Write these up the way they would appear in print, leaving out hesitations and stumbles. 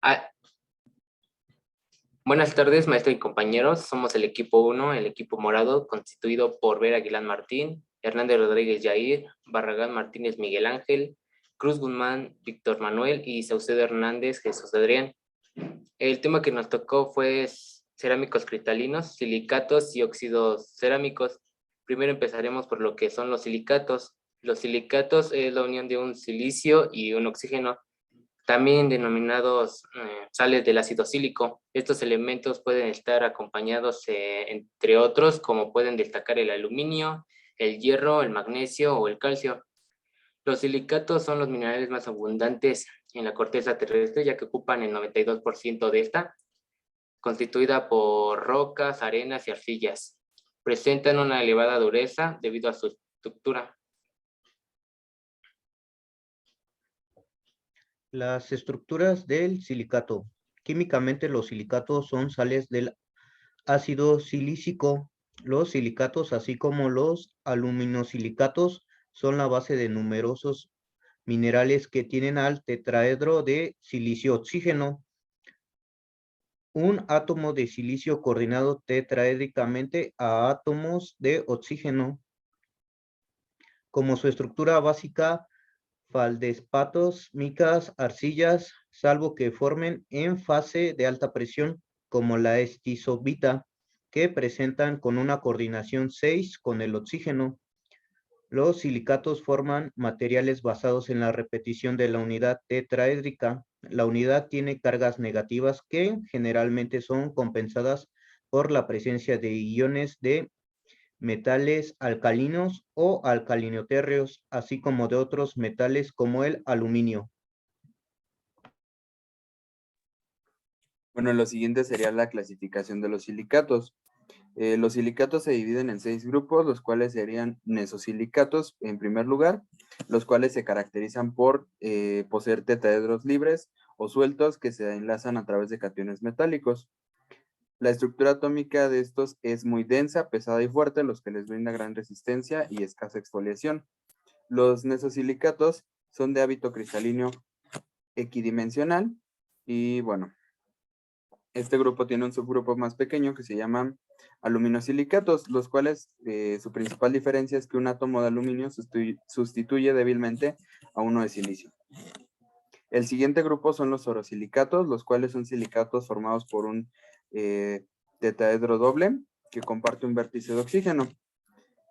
Ah, buenas tardes, maestro y compañeros. Somos el equipo 1, el equipo morado, constituido por Vera Aguilar Martín, Hernández Rodríguez Yair, Barragán Martínez Miguel Ángel, Cruz Guzmán Víctor Manuel y Saucedo Hernández Jesús Adrián. El tema que nos tocó fue cerámicos cristalinos, silicatos y óxidos cerámicos. Primero empezaremos por lo que son los silicatos. Los silicatos es la unión de un silicio y un oxígeno, también denominados sales del ácido sílico. Estos elementos pueden estar acompañados, entre otros, como pueden destacar el aluminio, el hierro, el magnesio o el calcio. Los silicatos son los minerales más abundantes en la corteza terrestre, ya que ocupan el 92% de esta, constituida por rocas, arenas y arcillas. Presentan una elevada dureza debido a su estructura. Las estructuras del silicato. Químicamente, los silicatos son sales del ácido silícico. Los silicatos, así como los aluminosilicatos, son la base de numerosos minerales que tienen al tetraedro de silicio-oxígeno. Un átomo de silicio coordinado tetraédricamente a átomos de oxígeno. Como su estructura básica, feldespatos, micas, arcillas, salvo que formen en fase de alta presión, como la estisovita, que presentan con una coordinación 6 con el oxígeno. Los silicatos forman materiales basados en la repetición de la unidad tetraédrica. La unidad tiene cargas negativas que generalmente son compensadas por la presencia de iones de metales alcalinos o alcalinotérreos, así como de otros metales como el aluminio. Bueno, lo siguiente sería la clasificación de los silicatos. Los silicatos se dividen en 6 grupos, los cuales serían nesosilicatos en primer lugar, los cuales se caracterizan por poseer tetraedros libres o sueltos que se enlazan a través de cationes metálicos. La estructura atómica de estos es muy densa, pesada y fuerte, los que les brinda gran resistencia y escasa exfoliación. Los nesosilicatos son de hábito cristalino equidimensional y bueno, este grupo tiene un subgrupo más pequeño que se llaman aluminosilicatos, los cuales su principal diferencia es que un átomo de aluminio sustituye débilmente a uno de silicio. El siguiente grupo son los orosilicatos, los cuales son silicatos formados por un tetraedro doble que comparte un vértice de oxígeno.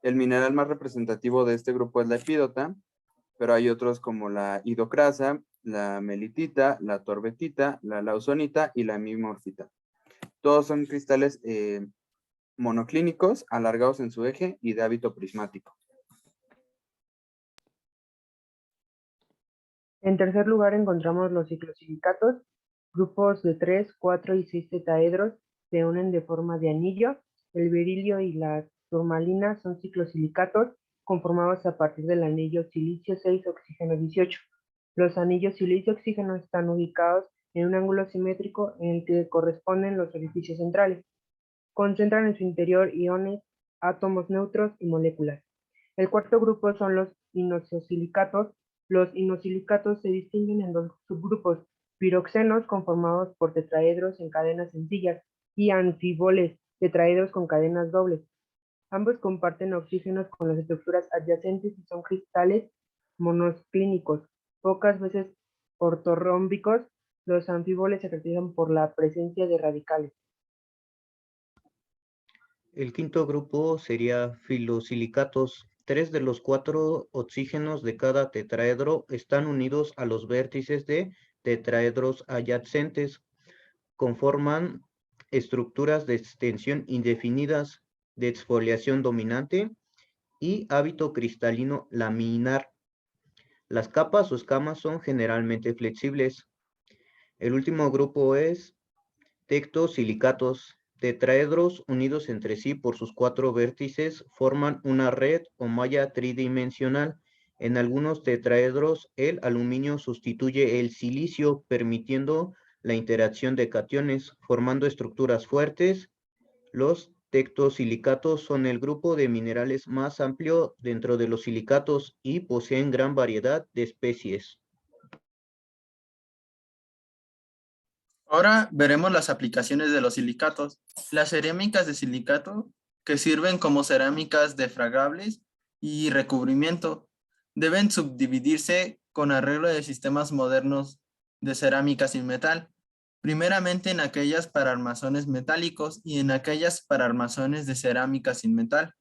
El mineral más representativo de este grupo es la epídota, pero hay otros como la hidrocrasa, la melitita, la torbetita, la lausonita y la hemimorfita. Todos son cristales monoclínicos, alargados en su eje y de hábito prismático. En tercer lugar encontramos los ciclosilicatos. Grupos de 3, 4 y 6 tetraedros se unen de forma de anillo. El berilio y la turmalina son ciclosilicatos conformados a partir del anillo silicio 6, oxígeno 18. Los anillos silicio-oxígeno están ubicados en un ángulo simétrico en el que corresponden los orificios centrales. Concentran en su interior iones, átomos neutros y moléculas. El cuarto grupo son los inosilicatos. Los inosilicatos se distinguen en dos subgrupos: piroxenos, conformados por tetraedros en cadenas sencillas, y anfiboles, tetraedros con cadenas dobles. Ambos comparten oxígenos con las estructuras adyacentes y son cristales monoclínicos, pocas veces ortorrómbicos. Los anfiboles se caracterizan por la presencia de radicales. El quinto grupo sería filosilicatos. 3 de los 4 oxígenos de cada tetraedro están unidos a los vértices de tetraedros adyacentes. Conforman estructuras de extensión indefinidas, de exfoliación dominante y hábito cristalino laminar. Las capas o escamas son generalmente flexibles. El último grupo es tectosilicatos. Tetraedros unidos entre sí por sus 4 vértices forman una red o malla tridimensional. En algunos tetraedros el aluminio sustituye el silicio, permitiendo la interacción de cationes, formando estructuras fuertes. Los tectosilicatos son el grupo de minerales más amplio dentro de los silicatos y poseen gran variedad de especies. Ahora veremos las aplicaciones de los silicatos. Las cerámicas de silicato, que sirven como cerámicas defragables y recubrimiento, deben subdividirse con arreglo de sistemas modernos de cerámica sin metal. Primeramente en aquellas para armazones metálicos y en aquellas para armazones de cerámica sin metal.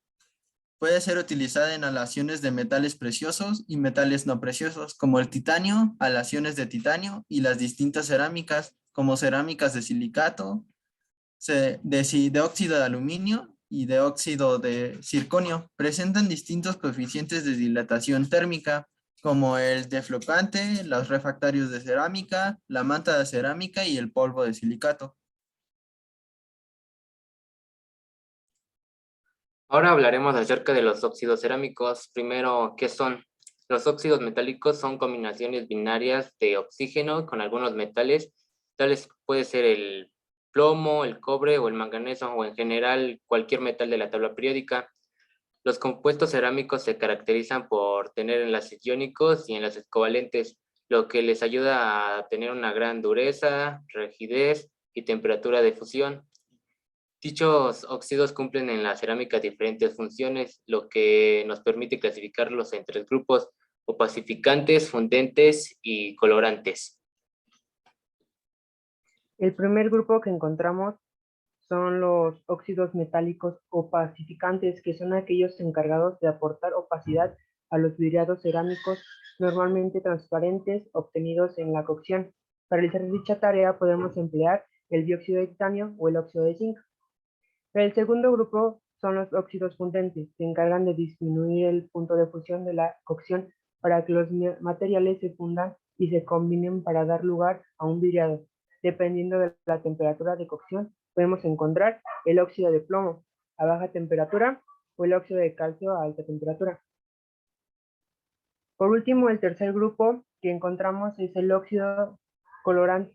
Puede ser utilizada en alaciones de metales preciosos y metales no preciosos, como el titanio, alaciones de titanio y las distintas cerámicas, como cerámicas de silicato, de óxido de aluminio y de óxido de circonio. Presentan distintos coeficientes de dilatación térmica, como el deflocante, los refractarios de cerámica, la manta de cerámica y el polvo de silicato. Ahora hablaremos acerca de los óxidos cerámicos. Primero, ¿qué son? Los óxidos metálicos son combinaciones binarias de oxígeno con algunos metales, tales puede ser el plomo, el cobre o el manganeso, o en general cualquier metal de la tabla periódica. Los compuestos cerámicos se caracterizan por tener enlaces iónicos y enlaces covalentes, lo que les ayuda a tener una gran dureza, rigidez y temperatura de fusión. Dichos óxidos cumplen en la cerámica diferentes funciones, lo que nos permite clasificarlos en tres grupos: opacificantes, fundentes y colorantes. El primer grupo que encontramos son los óxidos metálicos opacificantes, que son aquellos encargados de aportar opacidad a los vidriados cerámicos, normalmente transparentes, obtenidos en la cocción. Para realizar dicha tarea podemos emplear el dióxido de titanio o el óxido de zinc. El segundo grupo son los óxidos fundentes, que se encargan de disminuir el punto de fusión de la cocción para que los materiales se fundan y se combinen para dar lugar a un vidriado. Dependiendo de la temperatura de cocción, podemos encontrar el óxido de plomo a baja temperatura o el óxido de calcio a alta temperatura. Por último, el tercer grupo que encontramos es el óxido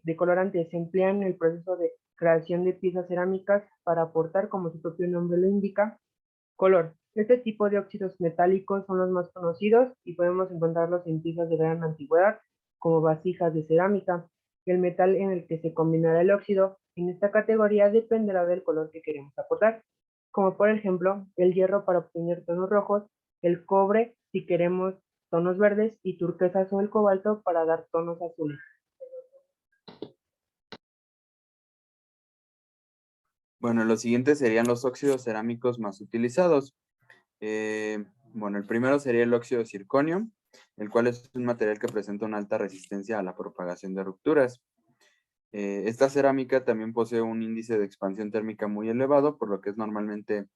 de colorantes. Se emplea en el proceso de creación de piezas cerámicas para aportar, como su propio nombre lo indica, color. Este tipo de óxidos metálicos son los más conocidos y podemos encontrarlos en piezas de gran antigüedad, como vasijas de cerámica. El metal en el que se combinará el óxido en esta categoría dependerá del color que queremos aportar, como por ejemplo el hierro para obtener tonos rojos, el cobre si queremos tonos verdes y turquesas o el cobalto para dar tonos azules. Bueno, los siguientes serían los óxidos cerámicos más utilizados. Bueno, el primero sería el óxido de circonio, el cual es un material que presenta una alta resistencia a la propagación de rupturas. Esta cerámica también posee un índice de expansión térmica muy elevado, por lo que es normalmente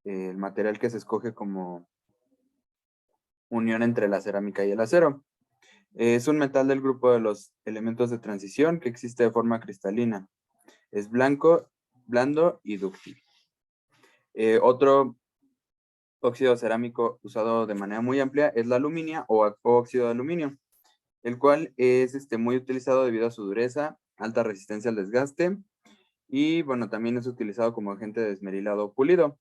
el material que se escoge como unión entre la cerámica y el acero. Es un metal del grupo de los elementos de transición que existe de forma cristalina. Es blanco, blando y dúctil. Otro óxido cerámico usado de manera muy amplia es la aluminia o óxido de aluminio, el cual es muy utilizado debido a su dureza, alta resistencia al desgaste y bueno, también es utilizado como agente de esmerilado pulido.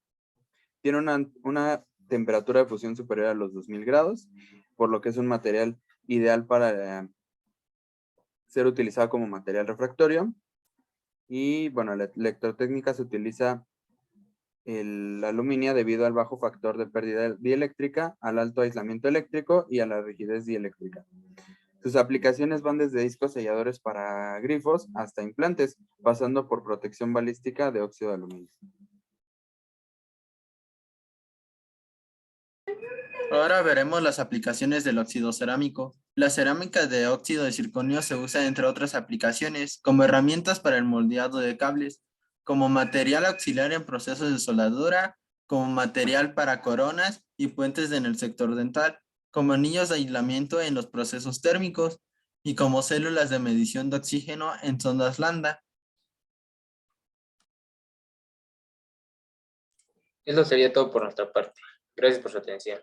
Tiene una temperatura de fusión superior a los 2000 grados, por lo que es un material ideal para ser utilizado como material refractorio. Y bueno, la electrotécnica se utiliza el aluminio debido al bajo factor de pérdida dieléctrica, al alto aislamiento eléctrico y a la rigidez dieléctrica. Sus aplicaciones van desde discos selladores para grifos hasta implantes, pasando por protección balística de óxido de aluminio. Ahora veremos las aplicaciones del óxido cerámico. La cerámica de óxido de circonio se usa entre otras aplicaciones como herramientas para el moldeado de cables, como material auxiliar en procesos de soldadura, como material para coronas y puentes en el sector dental, como anillos de aislamiento en los procesos térmicos y como células de medición de oxígeno en sondas lambda. Eso sería todo por nuestra parte. Gracias por su atención.